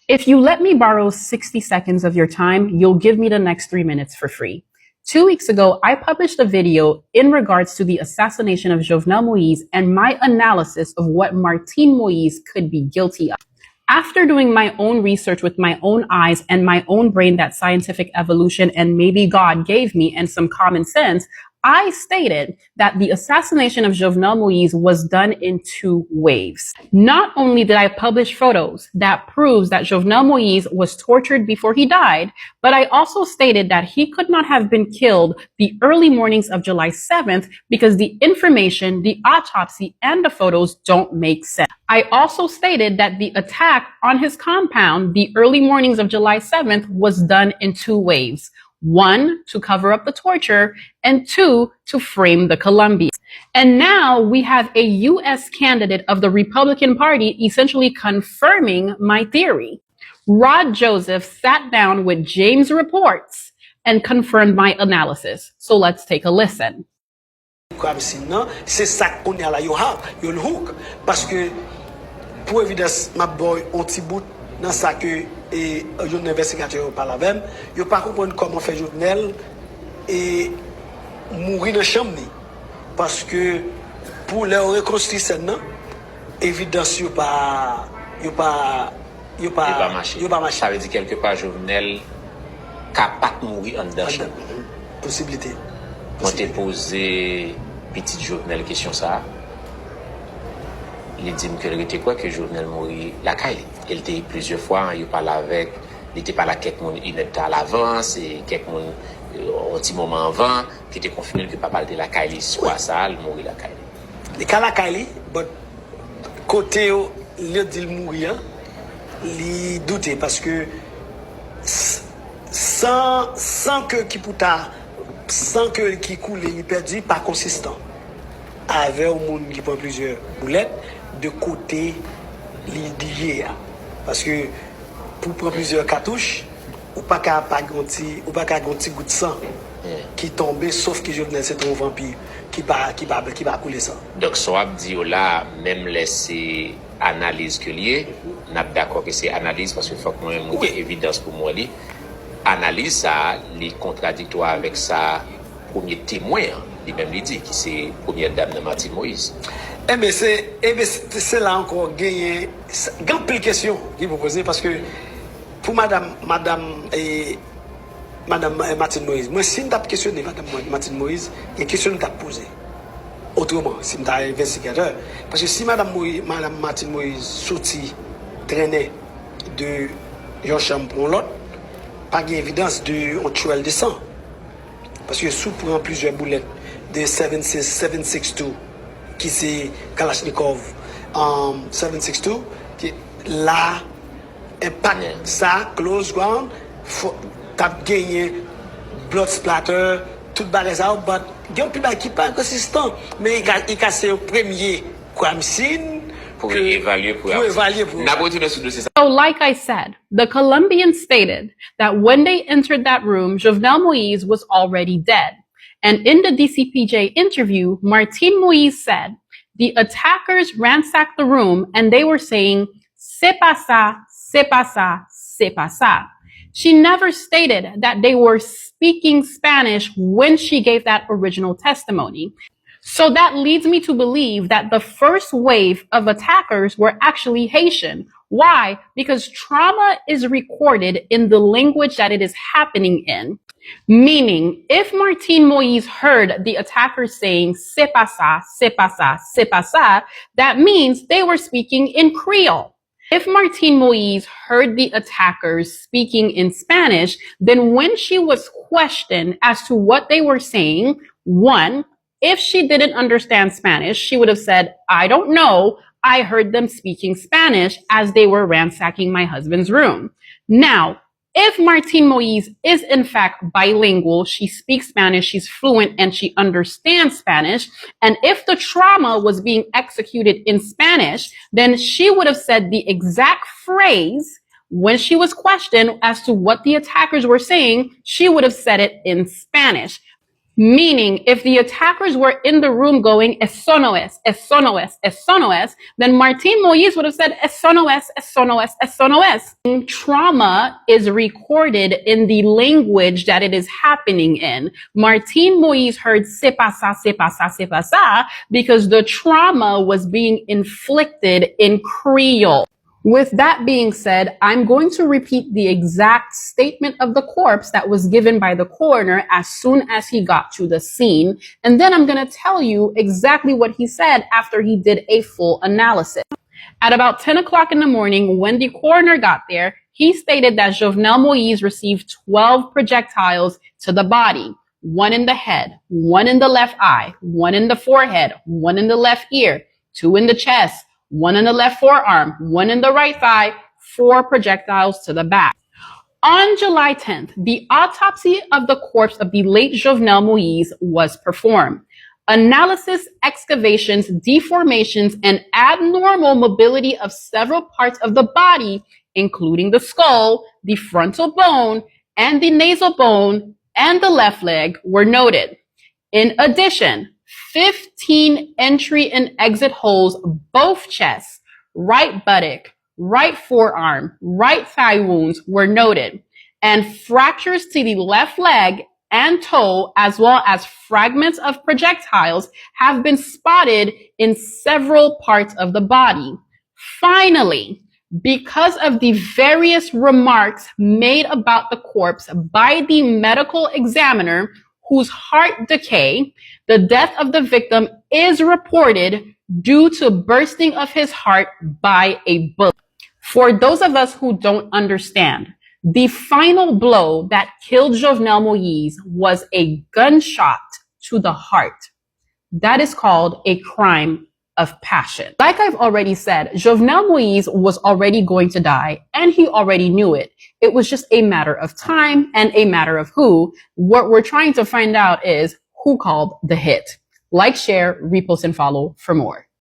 If you let me borrow 60 seconds of your time, you'll give me the next 3 minutes for free. 2 weeks ago, I published a video in regards to the assassination of Jovenel Moïse and my analysis of what Martine Moïse could be guilty of. After doing my own research with my own eyes and my own brain that scientific evolution and maybe God gave me and some common sense, I stated that the assassination of Jovenel Moïse was done in 2 waves. Not only did I publish photos that proves that Jovenel Moïse was tortured before he died, but I also stated that he could not have been killed the early mornings of July 7th because the information, the autopsy, and the photos don't make sense. I also stated that the attack on his compound the early mornings of July 7th was done in 2 waves. 1, to cover up the torture, and 2, to frame the Colombians. And now we have a U.S. candidate of the Republican Party essentially confirming my theory. Rod Joseph sat down with James Reports and confirmed my analysis. So let's take a listen. C'est ça qu'on a là, yo le hook parce que pour évidence ma boy on petit bout dans ça que et un investigateur parle avec yo pas comprendre comment faire Jovenel et mourir dans chambre parce que pour leur reconstruire ça non évidence yo pas marcher. Ça veut dire quelque part Jovenel capable de mourir en dedans chambre. Possibilité. Quand tu posé petit Jovenel question ça, il dit que était quoi que Jovenel mourit la caille. Il était plusieurs fois, il parlait avec, il était pas là quelques monde une heure à l'avance et quelques monde un petit moment avant qui était confirmé que papa était la caille soit ça, il mourit la caille. Les cas la caille, but côté le dit mourir, il doutait parce que sans que qui puta sans que qui coule il perdu pas consistant avec un monde qui prend plusieurs boulettes de côté l'idée parce que pour prendre plusieurs cartouches ou pas qu'à ganti ou pas qu'à ganti goutte de sang qui tombait sauf que Jovenel c'est un vampire qui va couler ça. Donc soit dit là même laisser analyse que lié n'a d'accord que c'est analyse parce que faut que moi évidence pour moi li analyse ça les contradictoire avec ça premier témoin lui-même lui dit qui c'est première dame de Martine Moïse. Mais c'est là encore gagner grande question qui vous poser parce que pour madame Martine Moïse moi si m't'a questionné madame Martine Moïse il y a une question t'a posé autrement si m't'a investigateur parce que si madame Martine Moïse sorti traîner de une chambre pour l'autre pas d'évidence de tuel de sang parce que sous prend plusieurs boulettes de 762 qui c'est Kalachnikov 762 qui là impact ça close ground t'as gagné blood splatter tout balle ça but gain plus qui pas consistant mais il casse un premier crime scene pour évaluer. So like I said, the Colombians stated that when they entered that room, Jovenel Moïse was already dead. And in the DCPJ interview, Martine Moïse said, the attackers ransacked the room and they were saying, c'est pas ça, c'est pas ça, c'est pas ça. She never stated that they were speaking Spanish when she gave that original testimony. So that leads me to believe that the first wave of attackers were actually Haitian. Why? Because trauma is recorded in the language that it is happening in. Meaning, if Martine Moïse heard the attackers saying, c'est pas ça, c'est pas ça, c'est pas ça, that means they were speaking in Creole. If Martine Moïse heard the attackers speaking in Spanish, then when she was questioned as to what they were saying, 1, if she didn't understand Spanish, she would have said, I don't know. I heard them speaking Spanish as they were ransacking my husband's room. Now, if Martine Moïse is in fact bilingual, she speaks Spanish, she's fluent, and she understands Spanish, and if the trauma was being executed in Spanish, then she would have said the exact phrase when she was questioned as to what the attackers were saying, she would have said it in Spanish. Meaning, if the attackers were in the room going, eso no es, eso no es, eso no es, then Martin Moïse would have said, eso no es, eso no es, eso no es. Trauma is recorded in the language that it is happening in. Martin Moïse heard c'est pas ça, because the trauma was being inflicted in Creole. With that being said, I'm going to repeat the exact statement of the corpse that was given by the coroner as soon as he got to the scene. And then I'm going to tell you exactly what he said after he did a full analysis. At about 10 o'clock in the morning, when the coroner got there, he stated that Jovenel Moïse received 12 projectiles to the body. 1 in the head, 1 in the left eye, 1 in the forehead, 1 in the left ear, 2 in the chest, 1 in the left forearm, 1 in the right thigh, 4 projectiles to the back. On July 10th, the autopsy of the corpse of the late Jovenel Moïse was performed. Analysis, excavations, deformations, and abnormal mobility of several parts of the body, including the skull, the frontal bone, and the nasal bone, and the left leg, were noted. In addition, 15 entry and exit holes, both chests, right buttock, right forearm, right thigh wounds were noted, and fractures to the left leg and toe, as well as fragments of projectiles, have been spotted in several parts of the body. Finally, because of the various remarks made about the corpse by the medical examiner, whose heart decay, the death of the victim is reported due to bursting of his heart by a bullet. For those of us who don't understand, the final blow that killed Jovenel Moïse was a gunshot to the heart. That is called a crime of passion. Like I've already said, Jovenel Moïse was already going to die, and he already knew it. It was just a matter of time and a matter of who. What we're trying to find out is who called the hit. Like, share, repost, and follow for more.